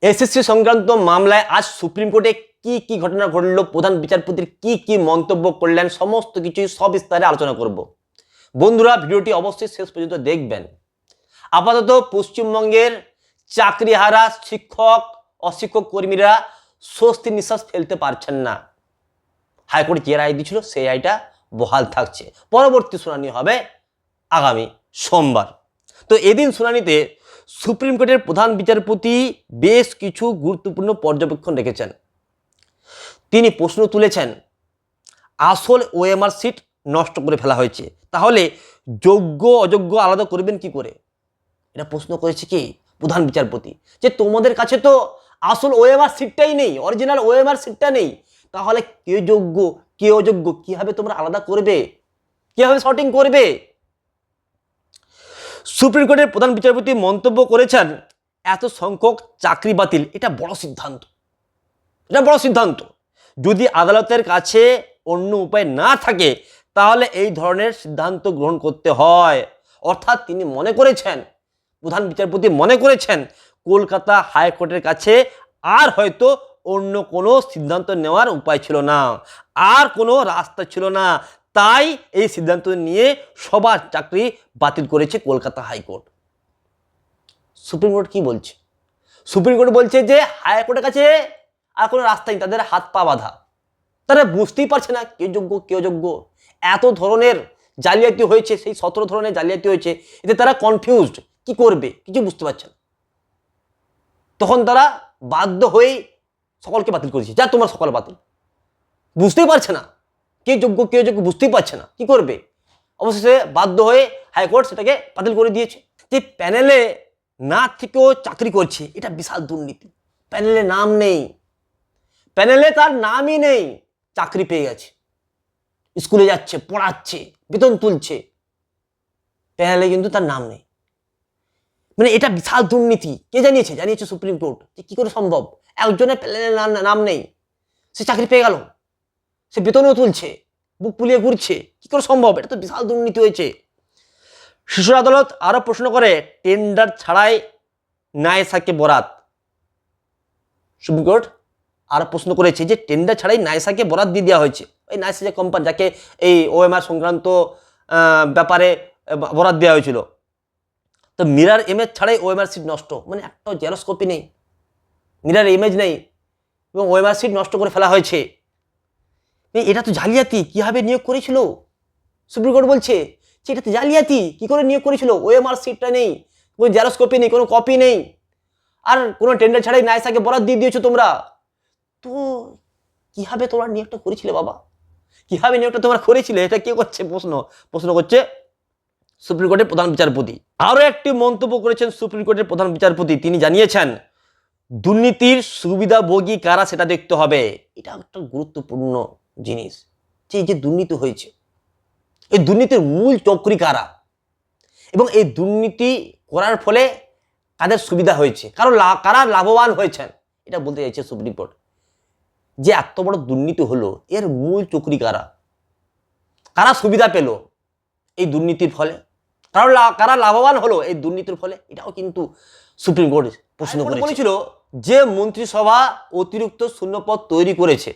SSC সংক্রান্ত মামলায় আজ সুপ্রিম কোর্টে কি ঘটনা ঘটলো, প্রধান বিচারপতির কি মন্তব্য করলেন, সমস্ত কিছুই সবিস্তারে আলোচনা করব। বন্ধুরা, ভিডিওটি অবশ্যই শেষ পর্যন্ত দেখবেন। আপাতত পশ্চিমবঙ্গের চাকরিহারা শিক্ষক অশিক্ষক কর্মীরা স্বস্তির নিঃশ্বাস ফেলতে পারছেন না। হাইকোর্ট যে রায় দিয়েছিল সেই রায়টা বহাল থাকছে। পরবর্তী শুনানি হবে আগামী সোমবার। তো এদিন শুনানিতে সুপ্রিম কোর্টের প্রধান বিচারপতি বেশ কিছু গুরুত্বপূর্ণ পর্যবেক্ষণ রেখেছেন। তিনি প্রশ্ন তুলেছেন, আসল ওএমআর সিট নষ্ট করে ফেলা হয়েছে, তাহলে যোগ্য অযোগ্য আলাদা করবেন কি করে? এটা প্রশ্ন করেছে কি প্রধান বিচারপতি, যে তোমাদের কাছে তো আসল ওএমআর সিটটাই নেই, অরিজিনাল ওএমআর সিটটা নেই, তাহলে কে যোগ্য কে অযোগ্য কিভাবে তোমরা আলাদা করবে, কিভাবে শর্টিং করবে? সুপ্রিম কোর্টের প্রধান বিচারপতি মন্তব্য করেছেন, এত সংখ্যক চাকরি বাতিল এটা বড় সিদ্ধান্ত, এটা বড় সিদ্ধান্ত। যদি আদালতের কাছে অন্য উপায় না থাকে তাহলে এই ধরনের সিদ্ধান্ত গ্রহণ করতে হয়। অর্থাৎ তিনি মনে করেছেন, প্রধান বিচারপতি মনে করেছেন, কলকাতা হাইকোর্টের কাছে আর হয়তো অন্য কোনো সিদ্ধান্ত নেওয়ার উপায় ছিল না, আর কোনো রাস্তা ছিল না, তাই এই সিদ্ধান্ত নিয়ে সবার চাকরি বাতিল করেছে কলকাতা হাইকোর্ট। সুপ্রিম কোর্ট কি বলছে? সুপ্রিম কোর্ট বলছে যে হাইকোর্টের কাছে আর কোনো রাস্তা নেই, তাদের হাত পা বাঁধা, তারা বুঝতেই পারছে না কে যোগ্য কে অযোগ্য। এত ধরনের জালিয়াতি হয়েছে, সেই 17 ধরনের জালিয়াতি হয়েছে, এতে তারা কনফিউজড, কি করবে কিছু বুঝতে পারছে না। তখন তারা বাধ্য হয়ে সকলকে বাতিল করেছে, যা তোমার সকল বাতিল। বুঝতেই পারছে না কে যোগ্য কে অযোগ্য, বুঝতেই পারছে না কি করবে। অবশেষে বাধ্য হয়ে হাইকোর্ট সেটাকে বাতিল করে দিয়েছে। যে প্যানেলে না থেকেও চাকরি করছে, এটা বিশাল দুর্নীতি। প্যানেলে নাম নেই, প্যানেলে তার নামই নেই, চাকরি পেয়ে গেছে, স্কুলে যাচ্ছে, পড়াচ্ছে, বেতন তুলছে, প্যানেলে কিন্তু তার নাম নেই। মানে এটা বিশাল দুর্নীতি। কে জানিয়েছে? জানিয়েছে সুপ্রিম কোর্ট। যে কি করে সম্ভব, একজনের প্যানেলে নাম নেই, সে চাকরি পেয়ে গেল, সে বেতনও তুলছে, বুক ফুলিয়ে ঘুরছে, কি করে সম্ভব? এটা তো বিশাল দুর্নীতি হয়েছে। শীর্ষ আদালত আরো প্রশ্ন করে, টেন্ডার ছাড়াই নায়েসাকে বরাত। সুপ্রিম কোর্ট আরো প্রশ্ন করেছে যে টেন্ডার ছাড়াই নায়েসাকে বরাত দিয়ে দেওয়া হয়েছে। এই নায়েসা যে কোম্পানি, যাকে এই ওএমআর সংক্রান্ত ব্যাপারে বরাত দেওয়া হয়েছিল, তো মিরার ইমেজ ছাড়াই ওএমআর সিট নষ্ট, মানে একটাও জেরক্স কপি নেই, মিরার ইমেজ নেই, এবং ওএমআর সিট নষ্ট করে ফেলা হয়েছে। এটা তো জালিয়াতি, কিভাবে নিয়োগ করেছিল? সুপ্রিম কোর্ট বলছে যে এটা তো জালিয়াতি, কি করে নিয়োগ করেছিল? ওএমআর সিটটা নেই, কোনো জেরক্স কপি নেই, কোনো কপি নেই, আর কোনো টেন্ডার ছাড়াই নায়েসাকে বরাত দিয়ে দিয়েছো তোমরা। তো কিভাবে তোমরা নিয়োগটা করেছিলে বাবা, কিভাবে নিয়োগটা তোমরা করেছিলে? এটা কে করছে? প্রশ্ন করছে সুপ্রিম কোর্টের প্রধান বিচারপতি। আরো একটি মন্তব্য করেছেন সুপ্রিম কোর্টের প্রধান বিচারপতি। তিনি জানিয়েছেন, দুর্নীতির সুবিধাভোগী কারা সেটা দেখতে হবে। এটা একটা গুরুত্বপূর্ণ জিনিস, যে এই যে দুর্নীতি হয়েছে, এই দুর্নীতির মূল চক্রী কারা, এবং এই দুর্নীতি করার ফলে কাদের সুবিধা হয়েছে, কারা লাভবান হয়েছেন, এটা বলতে চাইছে সুপ্রিম কোর্ট। যে এত বড় দুর্নীতি হলো, এর মূল চক্রী কারা, কারা সুবিধা পেল এই দুর্নীতির ফলে, কারা লাভবান হলো এই দুর্নীতির ফলে, এটাও কিন্তু সুপ্রিম কোর্ট প্রশ্ন করেছিল। যে মন্ত্রিসভা অতিরিক্ত শূন্যপদ তৈরি করেছে,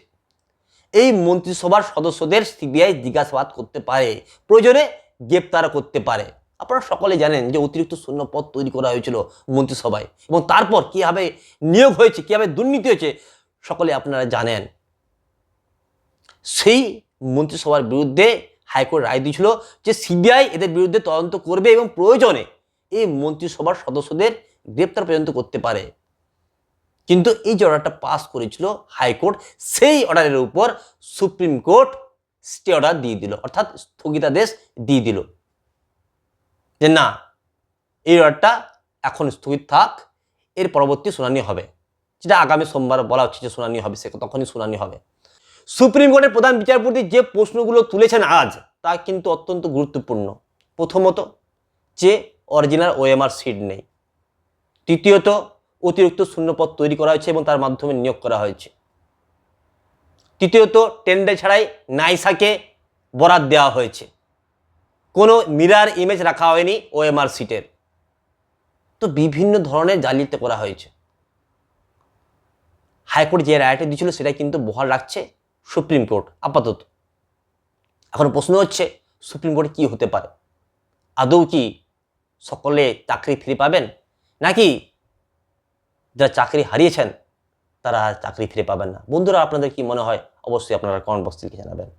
এই মন্ত্রিসভার সদস্যদের সিবিআই জিজ্ঞাসাবাদ করতে পারে, প্রয়োজনে গ্রেপ্তার করতে পারে। আপনারা সকলে জানেন যে অতিরিক্ত শূন্যপদ তৈরি করা হয়েছিল মন্ত্রিসভায়, এবং তারপর কিভাবে নিয়োগ হয়েছে, কিভাবে দুর্নীতি হয়েছে, সকলে আপনারা জানেন। সেই মন্ত্রিসভার বিরুদ্ধে হাইকোর্ট রায় দিয়েছিল যে সিবিআই এদের বিরুদ্ধে তদন্ত করবে এবং প্রয়োজনে এই মন্ত্রিসভার সদস্যদের গ্রেপ্তার পর্যন্ত করতে পারে। কিন্তু এই যে অর্ডারটা পাস করেছিল হাইকোর্ট, সেই অর্ডারের উপর সুপ্রিম কোর্ট স্টে অর্ডার দিয়ে দিল, অর্থাৎ স্থগিতাদেশ দিয়ে দিল, যে না, এই অর্ডারটা এখন স্থগিত থাক, এর পরবর্তী শুনানি হবে, যেটা আগামী সোমবার বলা হচ্ছে যে শুনানি হবে, সে তখনই শুনানি হবে। সুপ্রিম কোর্টের প্রধান বিচারপতি যে প্রশ্নগুলো তুলেছেন আজ, তা কিন্তু অত্যন্ত গুরুত্বপূর্ণ। প্রথমত, যে অরিজিনাল ওএমআর সিট নেই। তৃতীয়ত, অতিরিক্ত শূন্যপদ তৈরি করা হয়েছে এবং তার মাধ্যমে নিয়োগ করা হয়েছে। তৃতীয়ত, টেন্ডার ছাড়াই নায়েসাকে বরাত দেওয়া হয়েছে, কোনো মিরার ইমেজ রাখা হয়নি ওএমআর সিটের। তো বিভিন্ন ধরনের জালিয়াতি করা হয়েছে। হাইকোর্ট যে রায়টা দিয়েছিল সেটা কিন্তু বহাল রাখছে সুপ্রিম কোর্ট আপাতত। এখন প্রশ্ন হচ্ছে সুপ্রিম কোর্টে কী হতে পারে? আদৌ কি সকলে চাকরি ফিরে পাবেন, নাকি যারা চাকরি হারিয়েছেন তারা চাকরি ফিরে পাবেন না? বন্ধুরা, আপনাদের কি মনে হয় অবশ্যই আপনারা কমেন্ট বক্সে লিখে জানাবেন।